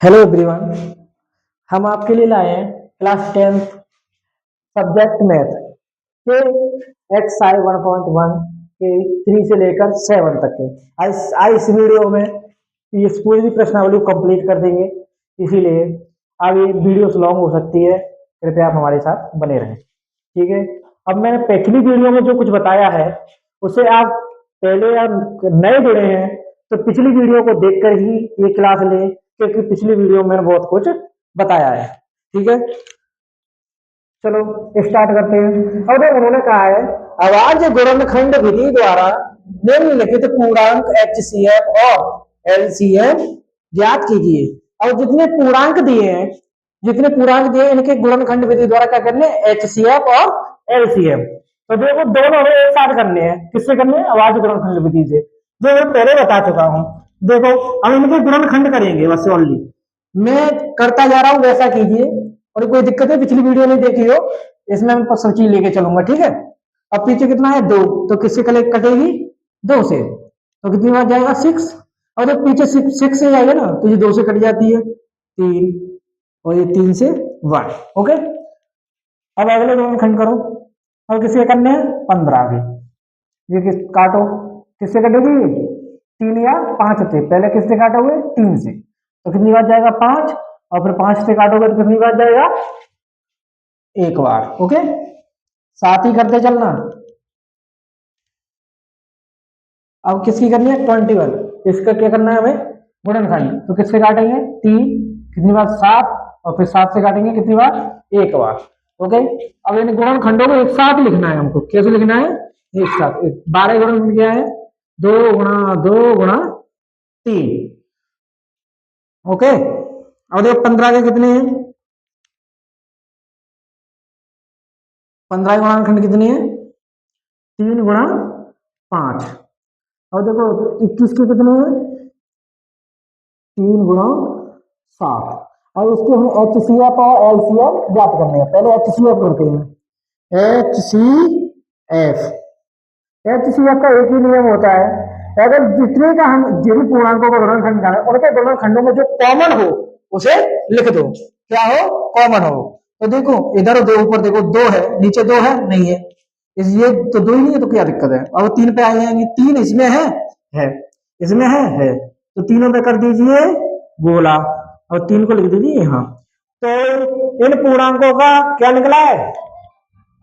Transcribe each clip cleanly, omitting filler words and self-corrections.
Hello everyone. हम आपके लिए लाए हैं क्लास 10 सब्जेक्ट मैथ के एक्सरसाइज 1.1 के 3 से लेकर 7 तक के। आज इस वीडियो में ये पूरी भी प्रश्नावली कंप्लीट कर देंगे, इसीलिए अब ये वीडियो लॉन्ग हो सकती है, कृपया आप हमारे साथ बने रहें। ठीक है। अब मैंने पिछली वीडियो में जो कुछ बताया है उसे आप पहले आप नए जुड़े हैं तो पिछली वीडियो को देखकर ही ये क्लास लें, क्योंकि पिछली वीडियो में मैंने बहुत कुछ बताया है। ठीक है, चलो स्टार्ट करते हैं। अब देखो उन्होंने कहा है अभाज्य गुणनखंड विधि द्वारा निम्नलिखित पूर्णांक HCF और LCM ज्ञात कीजिए। और जितने पूर्णांक दिए इनके गुणनखंड विधि द्वारा क्या करने हैं, HCF और LCM। तो देखो दोनों हमें एक साथ करने हैं। किससे करने हैं? अभाज्य गुणनखंड विधि से, जो मैं पहले बता चुका हूँ। देखो हम इनके गुणनखंड करेंगे बस ओनली। मैं करता जा रहा हूँ वैसा कीजिए, और कोई दिक्कत है पिछली वीडियो नहीं देखी हो इसमें मैं सब चीज लेके चलूंगा। ठीक है। अब पीछे कितना है 2, तो किससे कटेगी 2 से, तो कितनी बार जाएगा 6। और जब पीछे 6 से जाएगा ना तो ये 2 से कट जाती है 3, और ये 3 से 1। ओके। अब अगले गुणनखंड करो। और किससे करने हैं 15 के। ये काटो, किससे कटेगी 3 या 5 से। पहले किससे काटोगे 3 से, तो कितनी बार जाएगा 5, और फिर 5 से काटोगे तो कितनी बार जाएगा 1 बार। ओके, साथ ही करते चलना। अब किसकी करनी है 21, इसका क्या करना है हमें गुणनखंड। तो किससे काटेंगे 3, कितनी बार 7, और फिर 7 से काटेंगे कितनी बार 1 बार। ओके। अब इन गुणनखंडों को एक साथ लिखना है हमको। कैसे लिखना है? एक साथ। 12 गुणनखंड क्या है 2 गुणा 2 गुणा 3। ओके। अब देखो 15 के कितने हैं, 15 गुणनखंड कितने हैं 3 गुणा 5। और देखो 21 के कितने हैं 3 गुणा 7। और इसके हमें HCF और LCM ज्ञात करने हैं। पहले HCF करते हैं। HCF का एक ही नियम होता है, अगर जितने का हम जिन पूर्णांकों का गुणनखंड निकालें उनके गुणनखंडों में जो कॉमन हो उसे लिख दो। क्या हो? कॉमन हो। तो देखो इधर 2, ऊपर देखो 2 है, नीचे 2 है नहीं है, इस ये तो 2 ही नहीं है, तो क्या दिक्कत है? अब 3 पे आ जाएंगे। 3 इसमें है, इसमें है, तो तीनों पे कर दीजिए गोला, और 3 को लिख दीजिए यहाँ। तो इन पूर्णांकों का क्या निकला है,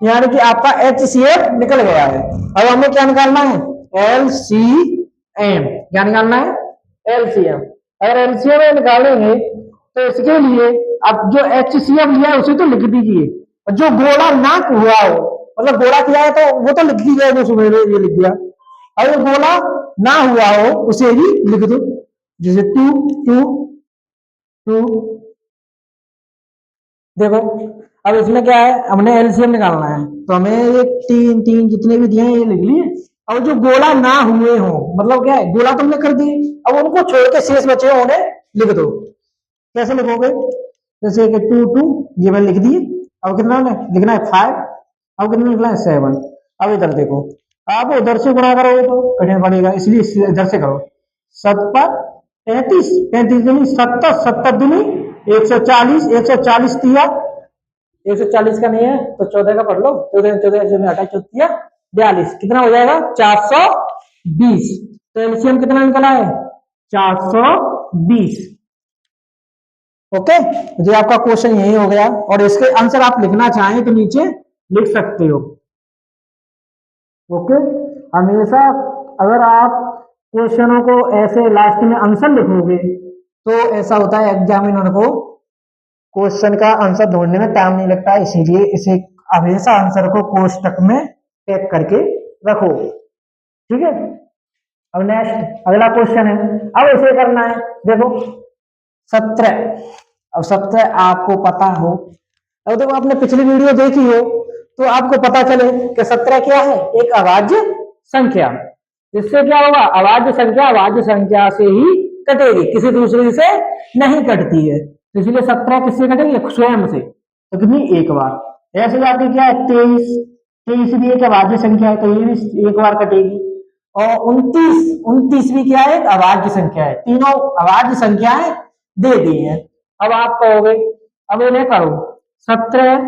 यानी कि आपका HCF निकल गया है। अब हमें क्या निकालना है LCM। क्या निकालना है LCM। अगर LCM निकालेंगे तो इसके लिए अब जो HCF लिया है उसे तो लिख दीजिए, और जो गोला ना हुआ हो, मतलब गोला किया है तो वो तो लिख दीजिए, जो सुबह ये लिख दिया। अगर गोला ना हुआ हो उसे भी लिख दो, जैसे 2 2 2। देखो अब इसमें क्या है, हमने LCM निकालना है, तो हमें ये 3 3 जितने भी दिए हैं ये लिख लिए। और जो गोला ना हुए हो, मतलब क्या है गोला तुमने कर दिए, अब उनको छोड़ के शेष बचे हो उन्हें लिख दो। कैसे लिखोगे? जैसे कि 2 2 ये मैंने लिख दिए। अब कितना लिखना है 5। अब कितना लिखना है 7। अब इधर देखो, आप उधर से गुणा करोगे तो कठिन पड़ेगा, इसलिए इधर से करो। 7 पर 35, 35 दूनी 70, 70 दूनी 140, 140 दिया 140 का नहीं है तो 14 का पढ़ लो। 14 14 में 28 14 42, कितना हो जाएगा 420। तो एलसीएम कितना निकला है 420। ओके, ये आपका क्वेश्चन यही हो गया, और इसके आंसर आप लिखना चाहें तो नीचे लिख सकते हो। ओके, हमेशा अगर आप क्वेश्चनों को ऐसे लास्ट में आंसर लिखोगे तो ऐसा होता है एग्जामिनर को क्वेश्चन का आंसर ढूंढने में टाइम नहीं लगता, इसीलिए इसे हमेशा आंसर को कोष्टक में टैग करके रखो। ठीक है। अब नेक्स्ट अगला क्वेश्चन है, अब इसे करना है। देखो 17, अब 17 आपको पता हो, अब देखो आपने पिछली वीडियो देखी हो तो आपको पता चले कि 17 क्या है, एक अभाज्य संख्या। इससे क्या होगा, अभाज्य संख्या से ही कटेगी, किसी दूसरे से नहीं कटती है। तो इसलिए 17 किससे कटेगी, स्वयं से। तो कितनी 1 बार। ऐसे जाके क्या है 23, 23 भी एक अभाज्य संख्या है, तो ये भी 1 बार कटेगी। और 29 भी क्या है, अभाज्य संख्या है। तीनों अभाज्य संख्या है, दे दिए हैं। अब आप कहोगे अब इन्हें करो 17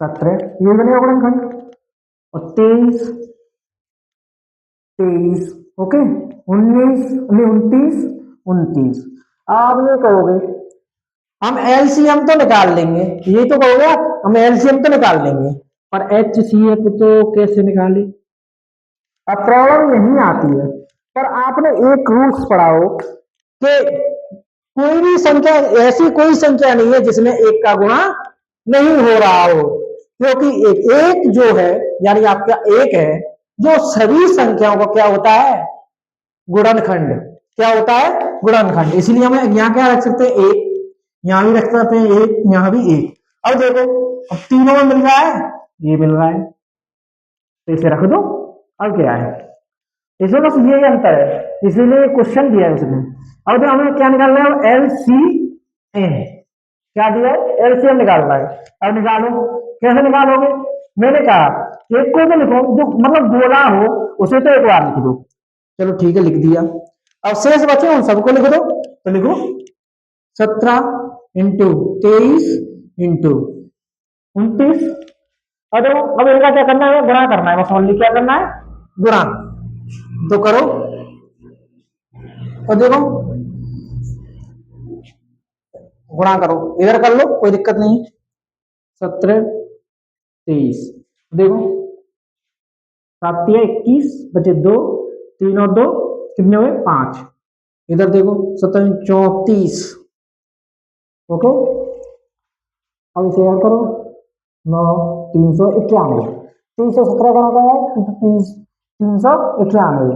17 ये बनेगा गुणनखंड, और 23 23, ओके, 19 29 29। आप ये कहोगे हम एलसीएम तो निकाल लेंगे, ये तो कहोगे आप हम एलसीएम तो निकाल लेंगे, पर एचसीएफ तो कैसे निकाले। अब प्रॉब्लम यही आती है, पर आपने एक रूल्स पढ़ा हो कि कोई भी संख्या, ऐसी कोई संख्या नहीं है जिसमें एक का गुणा नहीं हो रहा हो, क्योंकि एक जो है यानी आपका एक है जो सभी संख्याओं का क्या होता है, गुणनखंड। क्या होता है, गुणनखंड। इसलिए हम यहाँ क्या रख सकते हैं, एक, यहाँ भी रख सकते हैं एक, यहाँ भी एक। अब देखो अब तीनों में मिल रहा है, ये मिल रहा है, तो इसे रख दो। अब क्या है, इसमें बस ये अंतर है, इसीलिए क्वेश्चन दिया है उसने। अब तो हमें क्या निकालना है, एलसीएम। क्या दिया है, एलसीएम निकालना है। अब निकालो, कैसे निकालोगे, मैंने कहा एक को तो लिखो जो मतलब गोला हो, उसे तो एक बार लिख दो। चलो ठीक है, लिख दिया। अब शेष बचे उन सबको लिख दो, तो लिखो 17 इंटू 23 इंटू 29। अब देखो अब इनका क्या करना है, गुणा करना है, बस ओनली क्या करना है, गुणा। तो करो, तो देखो गुणा करो, इधर कर लो कोई दिक्कत नहीं। 17 23, देखो 7 या 21 बचे 2, 3 और 2 कितने हुए 5। इधर देखो 17 34, ओके। अब इसे ऐड करो, 9 391, 317 गुणा का है 391।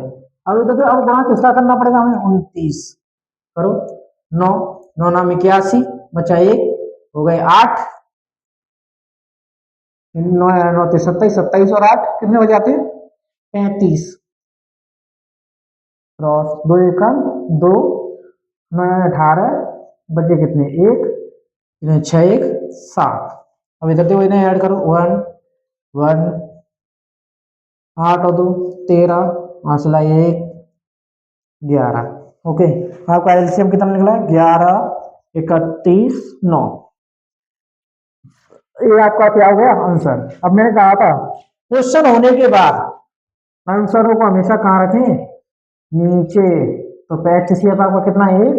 अब इधर देखो अब गुणा किसका करना पड़ेगा हमें, 29 करो। 9 9 9 81, बचा 1, हो गए 8, 9 9 27 27 और 8 कितने हो जाते हैं, 35। क्रॉस 2 1 2, 9 18, बचे कितने 1, 6 1 7। अब इधर देखो इन्हें ऐड करो, 1 1, 8 और 2 13, 8 1 11, ओके। आपका एलसीएम कितना निकला है, 11 31 9। ये आपका क्या हो गया आंसर। अब मैंने कहा था क्वेश्चन होने के बाद आंसरों को हमेशा कहाँ रखें, नीचे। तो एचसीएफ आपका कितना है, 1,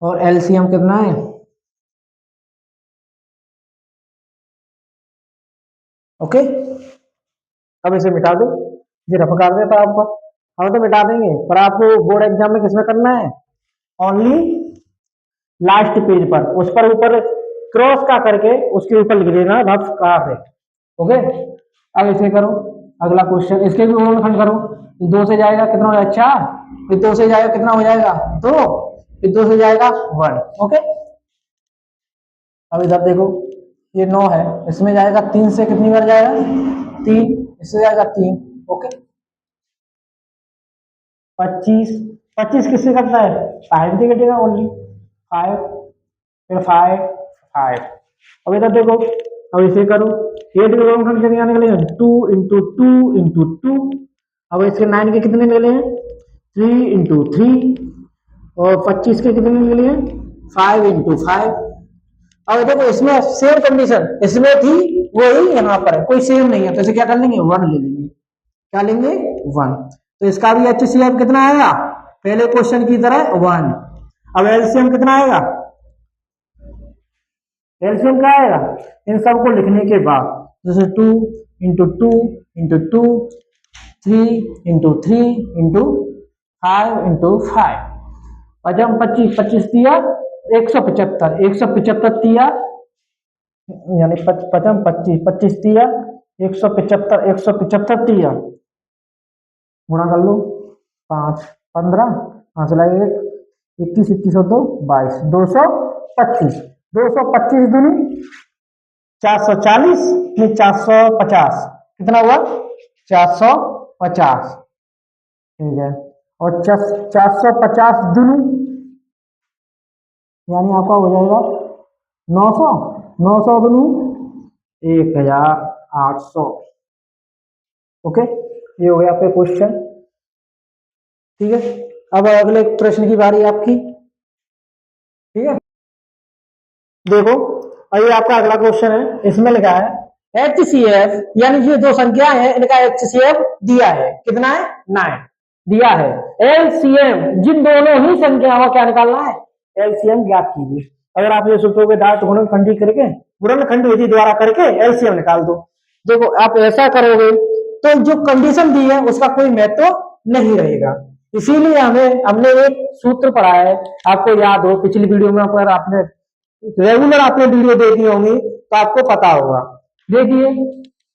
और एलसीएम कितना है, ओके। अब इसे मिटा दो, ये रफ कर देता आपको। हम तो मिटा देंगे, पर आपको बोर्ड एग्जाम में किसमें करना है, ओनली लास्ट पेज पर, उस पर ऊपर क्रॉस का करके उसके ऊपर लिख देना रफ कार है, ओके। अब इसे करो, अगला क्वेश्चन, इसके भी गुणनखंड करो। 2 से जाएगा कितना हो जाएगा 4, फिर 2 से जाएगा कितना हो जाएगा 2, फिर 2 से जाएगा 1, ओके। अब इधर देखो ये 9 है, इसमें जाएगा 3 से कितनी बार जाएगा 3, इससे जाएगा 3, ओके। 25 25 किससे करता है, 5 से कटेगा ओनली 5, फिर 5 5। अब इधर देखो, अब इसे करो, 8 के गुणनखंड कितने निकले हैं, 2 इंटू 2 इंटू 2। अब इसके 9 के कितने निकले हैं, 3 इंटू 3, और 25 के कितने निकले हैं, 5 इंटू 5। अब देखो इसमें सेम कंडीशन इसमें थी, वही यहाँ पर है, कोई सेम नहीं है, तो इसे क्या कर लेंगे 1 ले लेंगे। क्या लेंगे 1। तो इसका भी एचसीएफ कितना आएगा, पहले क्वेश्चन की तरह 1। अब एलसीएम कितना आएगा, एलसीएम क्या आएगा, इन सबको लिखने के बाद जैसे 2 into 2 into 2, 3 into 3 into 5 into 5, पचम 25 25 दिया 175, 175 दिया यानी पचम 25 25 दिया 175, 175 दिया, गुणा कर लो 5 15, 5 1 21 21 और 2 22, 225, 225 दूनी 440, नहीं 450, कितना हुआ 450, ठीक है। और 450 दूनी यानी आपका हो जाएगा 900, 900 दूनी 1800, ओके। ये हो गया आपके क्वेश्चन, ठीक है। अब अगले प्रश्न की बारी आपकी। ठीक है, देखो और ये आपका अगला क्वेश्चन है, इसमें लिखा है HCF, यानी ये दो संख्या है इनका HCF दिया है, कितना है 9 दिया है। LCM, जिन दोनों ही संख्याओं का क्या निकालना है, LCM ज्ञात कीजिए। अगर आप ये सोचोगे दांत गुणनखंडी करके गुणनखंड विधि द्वारा करके LCM निकाल दो, देखो आप ऐसा करोगे तो जो कंडीशन दी है उसका कोई महत्व नहीं रहेगा। इसीलिए हमने एक सूत्र पढ़ा है, आपको याद हो पिछली वीडियो में अगर आपने रेगुलर आपने वीडियो देखी होंगी तो आपको पता होगा। देखिए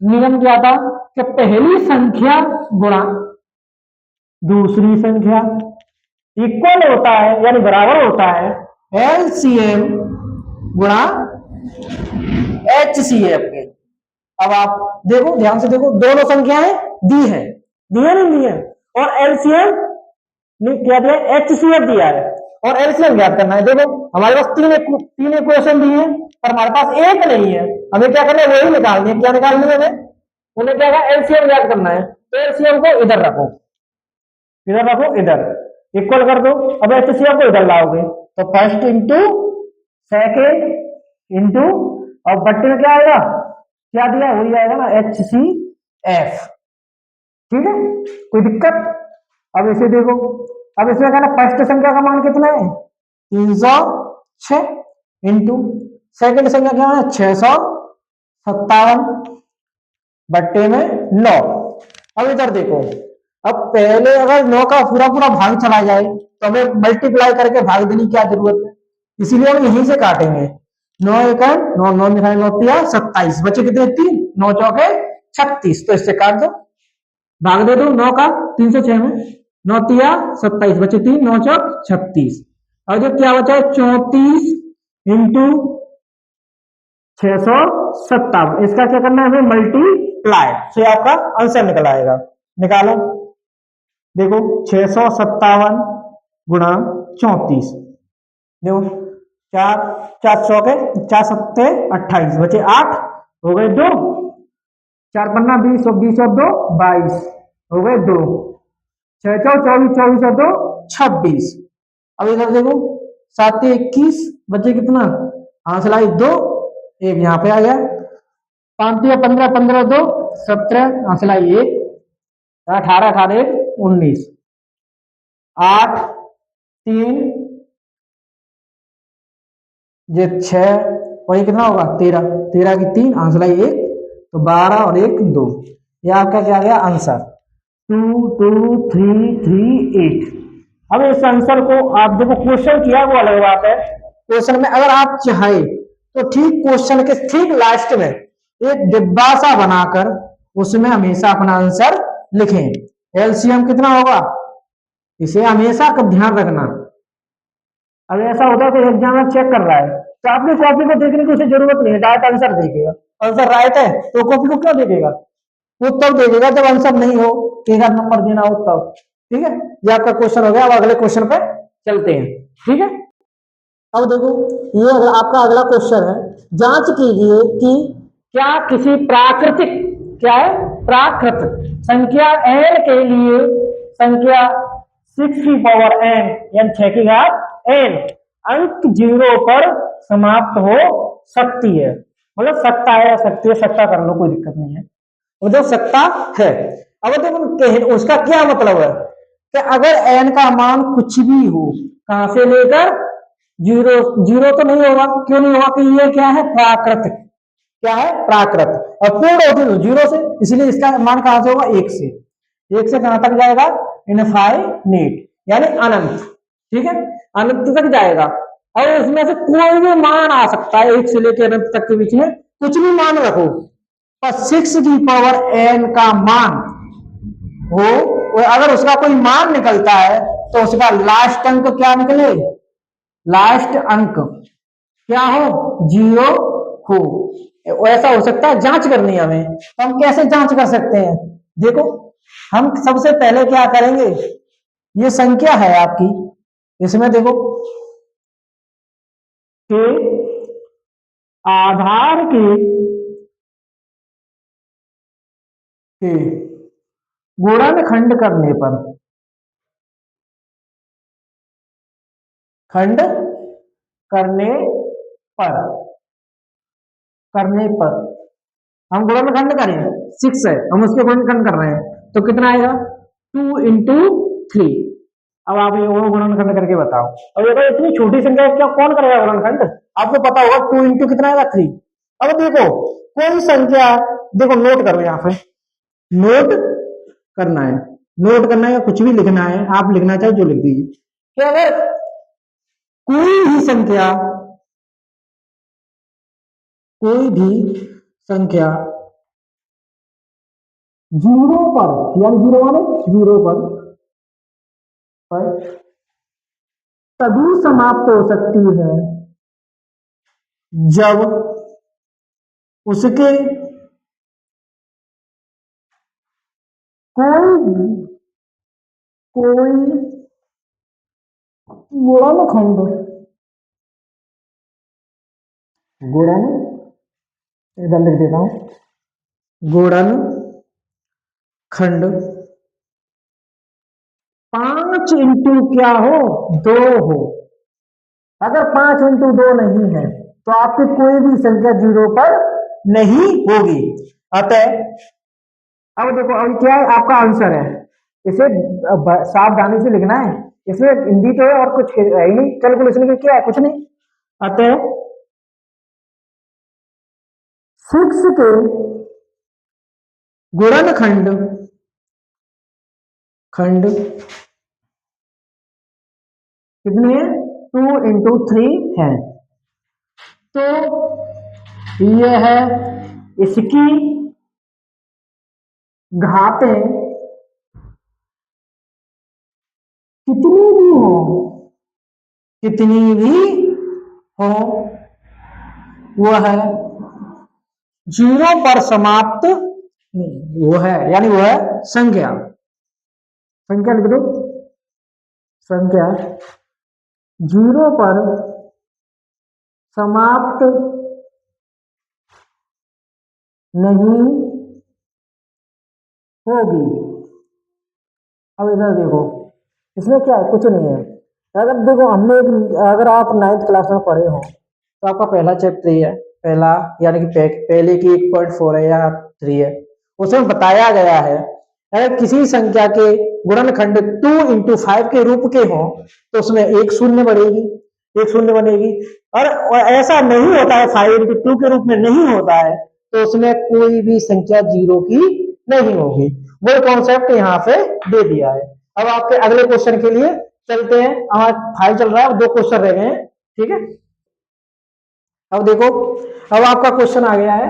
नियम क्या था कि पहली संख्या गुणा दूसरी संख्या इक्वल होता है, यानी बराबर होता है LCM गुणा HCF के। अब आप देखो ध्यान से देखो, दोनों संख्याएं दी है नहीं दी है, और LCM ने क्या दिया, HCF दिया है और LCM ज्ञात करना है। देखो हमारे पास तीन इक्वेशन दी है पर हमारे पास एक नहीं है, हमें क्या करना है, वही निकालनी है। क्या निकालनी है हमें, उन्हें क्या है, LCM ज्ञात करना है। तो LCM को इधर रखो, इधर इक्वल कर दो। अब HCF को इधर लाओगे तो फर्स्ट इंटू सेकेंड इंटू, और बट्टे में क्या आएगा, क्या दिया वही आएगा ना, HCF। ठीक है, कोई दिक्कत। अब इसे देखो, अब इसमें कहना फर्स्ट संख्या का मान कितना है 306 इंटू सेकेंड संख्या क्या है 657 बट्टे में 9। अब इधर देखो, अब पहले अगर 9 का पूरा पूरा भाग चला जाए तो हमें मल्टीप्लाई करके भाग देने की क्या जरूरत है, इसीलिए हम यहीं से काटेंगे। 9 एक 9, 9 दिखाए 9 तिया 27, बचे कितने 3, 9 चौके 36, तो इससे काट दो, भाग दे दो 9 का 306 में, 9 तिया 27 बचे 3, 9 चौक 36। और जो क्या बचा है 34 इंटू 657, इसका क्या करना है हमें मल्टीप्लाई, से आपका आंसर निकल आएगा। निकालो, देखो 657 गुणा 34, देखो 4 4 चौके 4 सत्ते 28 बचे 8, हो गए 2, 4 पन्ना 20 और 20 और 2 22, हो गए 2, 6 चौ 24 24 और 2 26। अब इधर देखो 7 21 बचे कितना, आंसर 2, एक यहाँ पे आ गया, 5 15 15 2 17, आंसर 1, 18 18 19, 8 3 ये 6 और ये कितना होगा 13, 13 की 3, आंसर 1, तो 12 और 1 2, ये आपका क्या गया आंसर 2 2 3 3 8। अब इस आंसर को आप देखो, क्वेश्चन किया वो अलग बात है, क्वेश्चन में अगर आप चाहे तो ठीक क्वेश्चन के ठीक लास्ट में एक डिब्बा सा बनाकर उसमें हमेशा अपना आंसर लिखें। LCM कितना होगा, इसे हमेशा का ध्यान रखना। अब ऐसा होता है तो एग्जामिनर चेक कर रहा है तो आपकी कॉपी को देखने की उसे जरूरत नहीं है, डायरेक्ट आंसर देखेगा। आंसर राइट है तो कॉपी को क्यों देखेगा, वो तब देखेगा जब आंसर नहीं हो, एक आध नंबर देना हो तब। ठीक है, ये आपका क्वेश्चन हो गया। अब अगले क्वेश्चन पे चलते हैं। ठीक है, अब देखो ये आपका अगला क्वेश्चन है, जांच कीजिए कि क्या किसी प्राकृतिक, क्या है प्राकृत संख्या n के लिए संख्या 6 की पावर n यानी 6 की घात n अंक 0 पर समाप्त हो सकती है, मतलब सकता है या सकती है, सकता कर लो कोई दिक्कत नहीं है, वो जो सकता है। अब देखो उसका क्या मतलब है कि अगर n का मान कुछ भी हो, कहां से लेकर 0, 0 तो नहीं होगा, क्यों नहीं होगा कि ये क्या है प्राकृत, क्या है प्राकृत, और पूर्ण होती है 0 से, इसलिए इसका मान कहां से होगा 1 से, 1 से कहां तक जाएगा इनफाइनेट यानी अनंत। ठीक है, अनंत तक जाएगा, और उसमें से कोई भी मान आ सकता है, 1 से लेकर अनंत तक के बीच में कुछ भी मान रखो, पर 6 की पावर n का मान हो, अगर उसका कोई मान निकलता है तो उसका लास्ट अंक क्या निकले, लास्ट अंक क्या हो 0 हो। ऐसा हो सकता है, जांच करनी है हमें, तो हम कैसे जांच कर सकते हैं, देखो हम सबसे पहले क्या करेंगे, ये संख्या है आपकी, इसमें देखो के आधार के गुणनखंड करने पर, खंड करने पर, करने पर हम गुणनखंड करें, 6 है, हम उसके गुणनखंड कर रहे हैं, तो कितना आएगा 2 into 3। अब आप ये वो गुणनखंड करके बताओ। अब देखो इतनी छोटी संख्या क्या कौन करेगा गुणनखंड, आपको पता होगा 2 into कितना आएगा 3। अब देखो कोई संख्या, देखो नोट करो, यहाँ पे नोट करना है, नोट करना है या कुछ भी लिखना है, आप लिखना चाहे जो लिख दीजिए कि अगर कोई भी संख्या, कोई भी संख्या जीरो पर, यानी जीरो माने जीरो पर तभी समाप्त हो सकती है जब उसके कोई कोई गुणनखंड, गुणन, इधर लिख देता हूं, गुणन खंड 5 इंटू क्या हो, 2 हो। अगर 5 इंटू 2 नहीं है तो आपकी कोई भी संख्या जीरो पर नहीं होगी। अतः अब देखो अब क्या है आपका आंसर है, इसे सावधानी से लिखना है, इसमें हिंदी तो है और कुछ है ही नहीं, कैलकुलेशन के क्या है, कुछ नहीं। अतः 6 के गुणनखंड खंड कितने हैं, 2 into 3 है। तो यह है इसकी घातें कितनी भी हो, कितनी भी हो, वह है जीरो पर समाप्त नहीं, वो है यानी वो है संख्या, संख्या लिख दो, संख्या जीरो पर समाप्त नहीं होगी। अब इधर देखो, इसमें क्या है, कुछ नहीं है। अगर देखो हमने अगर आप 9th क्लास में पढ़े हो तो आपका पहला चैप्टर है, पहला यानी कि पहले की 1.4 है या 3 है, उसमें बताया गया है अगर किसी संख्या के गुणनखंड 2 into 5 के रूप के हो तो उसमें एक शून्य बढ़ेगी, एक शून्य बनेगी। और ऐसा नहीं होता है 5 into 2 के रूप में नहीं होता है तो उसमें कोई भी संख्या जीरो की नहीं होगी। वो कॉन्सेप्ट यहाँ पे दे दिया है। अब आपके अगले क्वेश्चन के लिए चलते हैं, हमारा 5 चल रहा है, 2 क्वेश्चन रह गए हैं, ठीक है। अब देखो, अब आपका क्वेश्चन आ गया है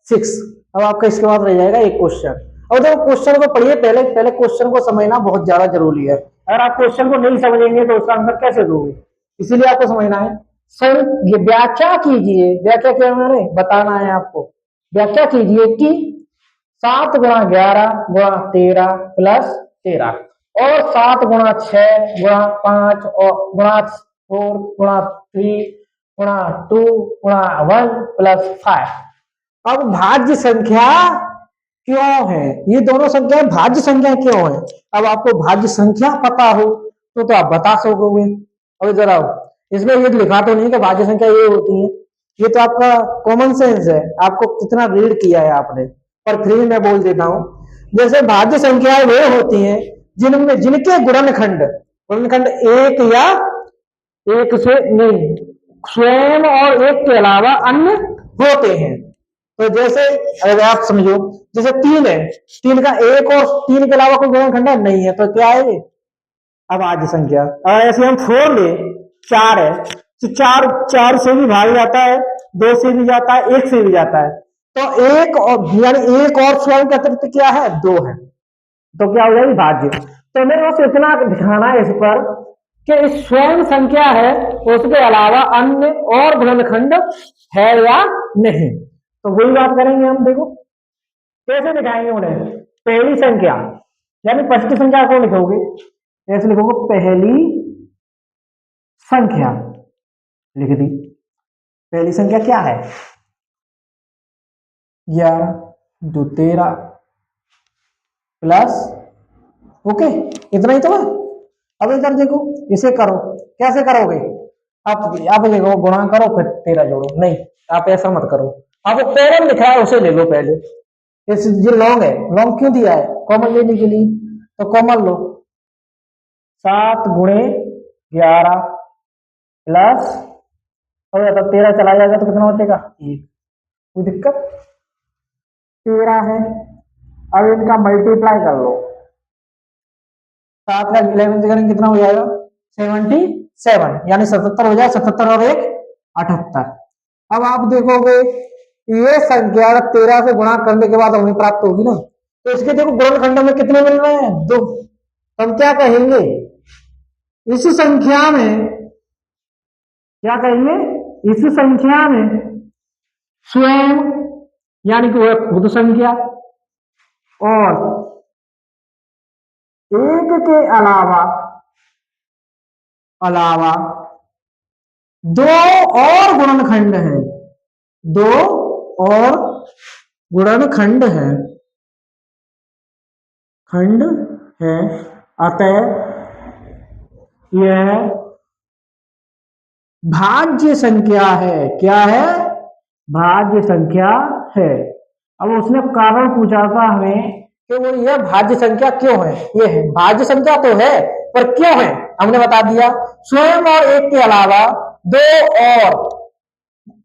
6, अब आपका इसके बाद रह जाएगा एक क्वेश्चन। और देखो क्वेश्चन को पढ़िए, पहले पहले क्वेश्चन को समझना बहुत ज्यादा जरूरी है। अगर आप क्वेश्चन को नहीं समझेंगे तो उसका आंसर कैसे दोगे, इसीलिए आपको समझना है। सर ये व्याख्या कीजिए, व्याख्या क्या मैंने बताना है आपको, व्याख्या कीजिए कि 7 × 11 × 13 + 13 और 7 × 6 × 5 और ×4 × 3 × 2 × 1 + 5। अब भाज्य संख्या क्यों है, ये दोनों संख्या भाज्य संख्या क्यों है। अब आपको भाज्य संख्या पता हो तो आप बता सकोगे। अब इधर आओ, इसमें ये लिखा तो नहीं कि भाज्य संख्या ये होती है, ये तो आपका कॉमन सेंस है, आपको कितना रीड किया है आपने, पर फिर मैं बोल देता हूं। जैसे भाज्य संख्याएं वे होती हैं जिनमें जिनके गुणनखंड, गुणनखंड एक या एक से नहीं, स्वयं और एक के अलावा अन्य होते हैं। तो जैसे अगर आप समझो, जैसे 3 है, 3 का एक और 3 के अलावा कोई गुणनखंड नहीं है तो क्या है ये अभाज्य संख्या। और ऐसे हम 4 ले, 4 है तो 4 से भी भाग जाता है, 2 से भी जाता है, 1 से भी जाता है, तो एक और यानी एक और स्वयं का अतिरिक्त क्या है 2 है, तो क्या हो जाएगी भाज्य। तो मेरे को इतना दिखाना है इस पर कि स्वयं संख्या है उसके अलावा अन्य और गुणनखंड है या नहीं। तो वही बात करेंगे हम, देखो कैसे दिखाएंगे उन्हें। पहली संख्या यानी फर्स्ट संख्या को लिखोगे, ऐसे लिखोगे पहली संख्या, लिख दी। पहली संख्या क्या है 11 × 13 प्लस, ओके इतना ही तो है। अब इधर देखो, इसे करो, कैसे करोगे, आप देखो गुणा करो फिर 13 जोड़ो, नहीं आप ऐसा मत करो। आपको कॉमन दिख रहा है उसे ले लो पहले, इस ये लॉन्ग है, लॉन्ग क्यों दिया है, कॉमन लेने के लिए, तो कॉमन लो। 7 × 11 प्लस, अब 13 चला जाएगा तो कितना बचेगा 1, कोई दिक्कत, 13 है। अब इनका मल्टीप्लाई कर लो, 7 का 11 से करेंगे कितना हो जाएगा 77, यानी 77 हो जाए, 77 और 1 78। अब आप देखोगे ये संख्या 13 से गुणा करने के बाद हमें प्राप्त होगी ना, तो इसके देखो गुणनखंड में कितने मिल रहे हैं 2। हम क्या कहेंगे इस संख्या में, क्या कहेंगे इस संख्या में स्वयं, यानी कि वह खुद संख्या, और एक के अलावा दो और गुणनखंड है, दो और गुणनखंड है, खंड है, अतः यह भाज्य संख्या है। क्या है, भाज्य संख्या है। अब उसने कारण पूछा था हमें कि वो यह भाज्य संख्या क्यों है, ये है भाज्य संख्या तो है पर क्यों है, हमने बता दिया स्वयं और एक के अलावा दो और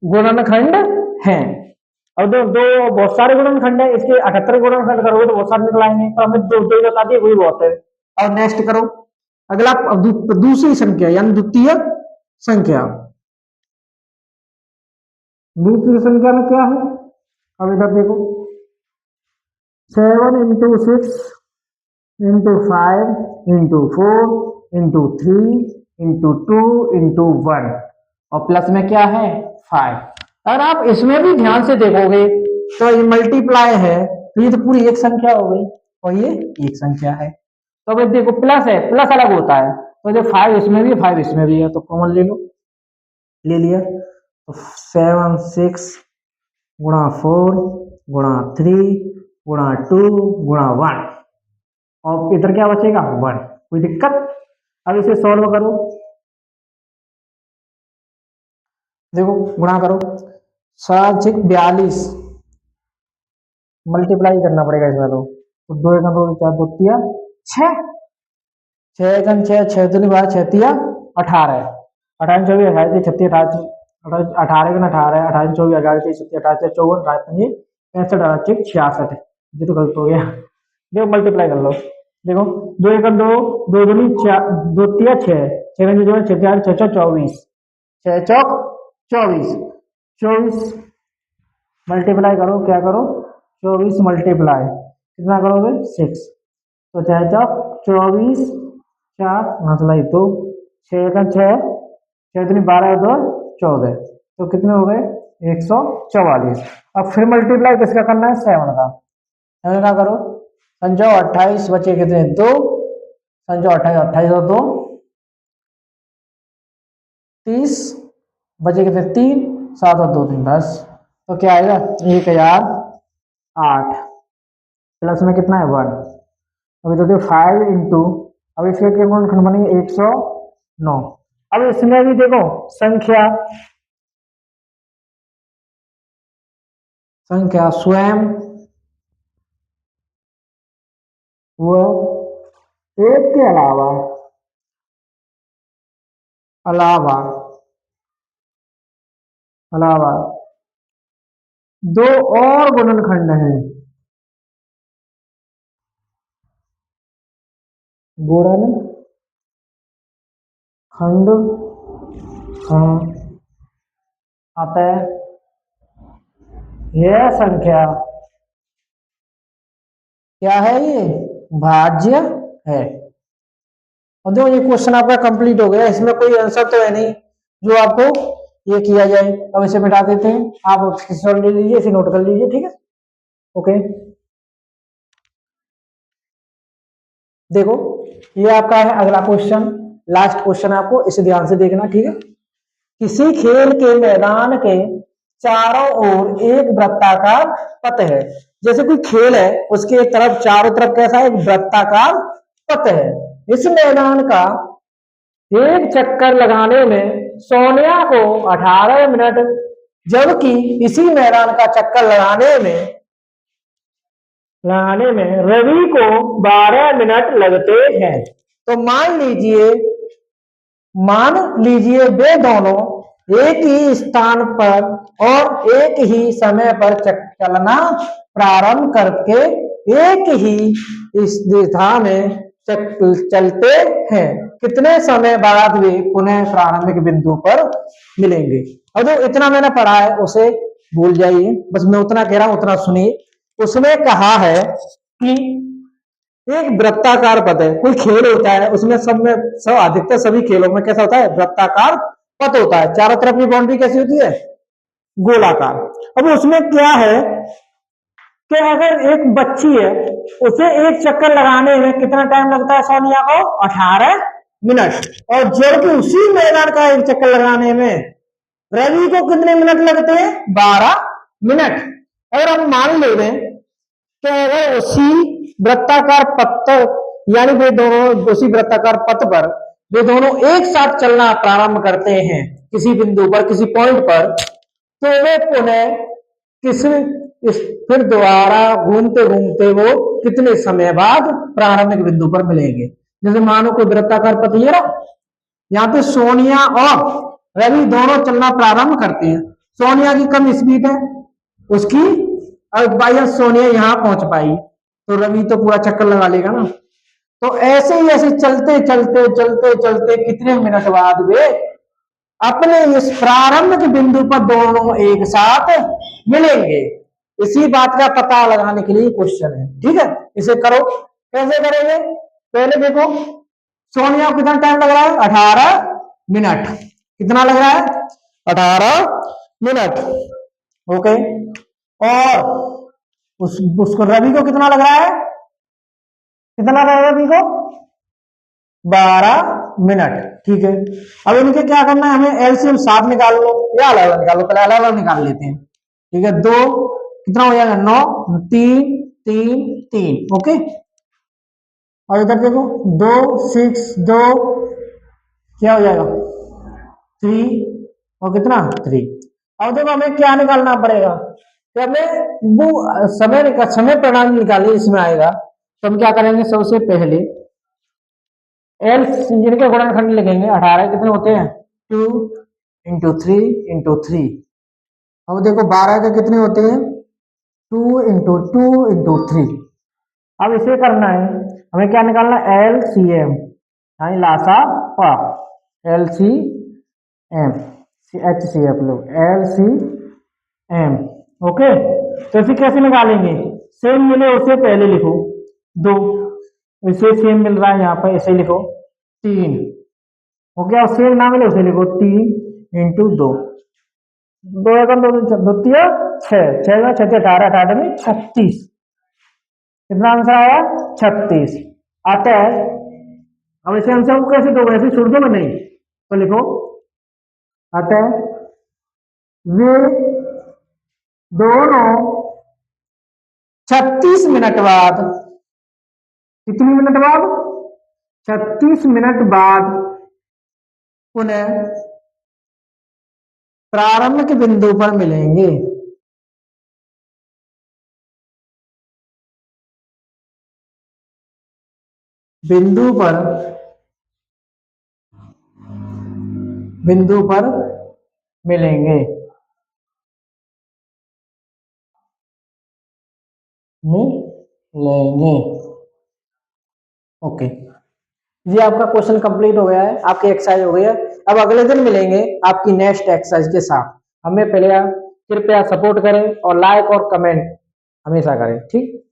गुणनखंड हैं। अब दो बहुत सारे गुणनखंड है, इसके 78 गुणनखंड करोगे तो बहुत सारे निकल आएंगे, तो हमें दो दो बता दिए वही बहुत है। और नेक्स्ट करो अगला, दूसरी संख्या यानी द्वितीय संख्या, दूसरी संख्या में क्या है, अब इधर देखो 7 × 6 × 5 × 4 × 3 × 2 × 1 और प्लस में क्या है 5। अगर आप इसमें भी ध्यान से देखोगे तो ये मल्टीप्लाई है, तो ये तो पूरी एक संख्या हो गई और ये एक संख्या है। तो अब देखो प्लस है, प्लस अलग होता है, तो जो 5 इसमें भी 5 इसमें भी है, तो कॉमन ले लो, ले लिया, तो 7 6 × 4 × 3 × 2 × 1 और इधर क्या बचेगा 1, कोई दिक्कत। अब इसे सॉल्व करो, देखो गुणा करो, 7 6 42 मल्टीप्लाई करना पड़ेगा इसमें, तो 2 1 2 4 2 3 6, 6 1 6 6 2 12 6 3 18, 18 24 28 36 28 18 का 18 28 24 28 36 28 54 65 65 66 ये तो गलत हो गया, देखो मल्टीप्लाई कर लो, देखो 2 1 2 2 2 4 2 3 6 6 जो 6 4 6 24 6 चौक 24 24 मल्टीप्लाई करो, क्या करो 24 मल्टीप्लाई कितना करोगे 6, तो 6 चौक 24 4 नसलाई 2 6 1 6 6 3 12 2 14, तो कितने हो गए 144। अब फिर मल्टीप्लाई किसका करना है 7 का, 7 का करो, संजो 28 बचे कितने 2, संजो 28 28 और 2 30 बचे कितने 3 7 और 2 3 10, तो क्या आएगा 1008 प्लस में कितना है 1। अभी तो 5 × अब इसके गुणनखंड बनेंगे 109। अब इसमें भी देखो संख्या स्वयं वो एक के अलावा दो और गुणनखंड हैं, गुणनखंड हैं, अतः यह संख्या क्या है, ये भाज्य है। और देखो ये क्वेश्चन आपका कंप्लीट हो गया, इसमें कोई आंसर तो है नहीं जो आपको ये किया जाए। अब इसे मिटा देते हैं, आप स्क्रीनशॉट ले लीजिए, इसे नोट कर लीजिए, ठीक है ओके। देखो ये आपका है अगला क्वेश्चन, लास्ट क्वेश्चन आपको इसे ध्यान से देखना, ठीक है। किसी खेल के मैदान के चारों ओर एक वृत्ताकार पथ है, जैसे कोई खेल है उसके तरफ चारों तरफ कैसा है, एक वृत्ताकार पथ है। इस मैदान का एक चक्कर लगाने में सोनिया को 18 मिनट, जबकि इसी मैदान का चक्कर लगाने में रवि को 12 मिनट लगते हैं। तो मान लीजिए वे दोनों एक ही स्थान पर और एक ही समय पर चलना प्रारंभ करके एक ही इस दिशा में चलते हैं। कितने समय बाद वे पुनः प्रारंभिक बिंदु पर मिलेंगे। अब जो इतना मैंने पढ़ा है उसे भूल जाइए, बस मैं उतना कह रहा हूं, उतना सुनिए। उसमें कहा है कि एक वृत्ताकार पथ है, कोई खेल होता है उसमें सब अधिकतर सभी खेलों में कैसा होता है, वृत्ताकार पथ होता है। चारों तरफ की बाउंड्री कैसी होती है, गोलाकार। अब उसमें क्या है कि अगर एक बच्ची है उसे एक चक्कर लगाने में कितना टाइम लगता है सोनिया को, 18 मिनट। और जबकि उसी मैदान का एक चक्कर लगाने में रवि को कितने मिनट लगते हैं, 12 मिनट। अगर हम मान ले कि अगर उसी वृत्ताकार पथ यानी वे दोनों उसी वृत्ताकार पथ पर वे दोनों एक साथ चलना प्रारंभ करते हैं किसी बिंदु पर, किसी पॉइंट पर, तो वे पुनः फिर दोबारा घूमते घूमते वो कितने समय बाद प्रारंभिक बिंदु पर मिलेंगे। जैसे मानो कोई वृत्ताकार पथ ये रहा, यहाँ पे सोनिया और रवि दोनों चलना प्रारंभ करते हैं। सोनिया की कम स्पीड है, उसकी अब बाई सोनिया यहाँ पहुंच पाई तो रवि तो पूरा चक्कर लगा लेगा ना। तो ऐसे ही ऐसे चलते चलते चलते चलते कितने मिनट बाद वे अपने इस प्रारंभिक बिंदु पर दोनों एक साथ मिलेंगे। इसी बात का पता लगाने के लिए क्वेश्चन है, ठीक है। इसे करो, कैसे करेंगे, पहले देखो सोनिया को कितना टाइम लग रहा है, 18 मिनट। कितना लग रहा है, 18 मिनट, ओके। और उसको रवि को कितना लग रहा है, कितना लग रहा है रवि को, 12 मिनट, ठीक है। अब इनके क्या करना है, हमें एलसीएम साथ निकाल लो या अलग निकालो, पहले अलग अलग निकाल लेते हैं, ठीक है। 2 कितना हो जाएगा, 9, 3 3 3, ओके। और इधर देखो 2 6 2 क्या हो जाएगा, 3 और कितना 3। अब देखो हमें क्या निकालना पड़ेगा, तो हमें वो समय प्रणाली निकालिए, इसमें आएगा। तो हम क्या करेंगे, सबसे पहले एल जिनके गुणनखंड लिखेंगे, 18 कितने होते हैं, 2 × 3 × 3। अब देखो 12 के कितने होते हैं, 2 × 2 × 3। अब इसे करना है, हमें क्या निकालना है, LCM यानी लासा पा, LCM HCF लो, LCM, ओके। तो इसे कैसे निकालेंगे, सेम मिले उसे पहले लिखो 2, इसे सेम मिल रहा है यहाँ पर, इसे लिखो 3, ओके। और सेम ना मिले उसे लिखो 3 × 2, 2 2 6 6 6 18 18 में 36। कितना आंसर आया, 36 आता है। अब इसे आंसर को कैसे दो, ऐसे छोड़ दो नहीं, तो लिखो आता है वे दोनों 36 मिनट बाद, कितनी मिनट बाद, 36 मिनट बाद पुनः प्रारंभिक बिंदु पर मिलेंगे। बिंदु पर मिलेंगे, ओके। ये आपका क्वेश्चन कंप्लीट हो गया है, आपकी एक्सरसाइज हो गई है। अब अगले दिन मिलेंगे आपकी नेक्स्ट एक्सरसाइज के साथ। हमें पहले कृपया सपोर्ट करें और लाइक और कमेंट हमेशा करें, ठीक।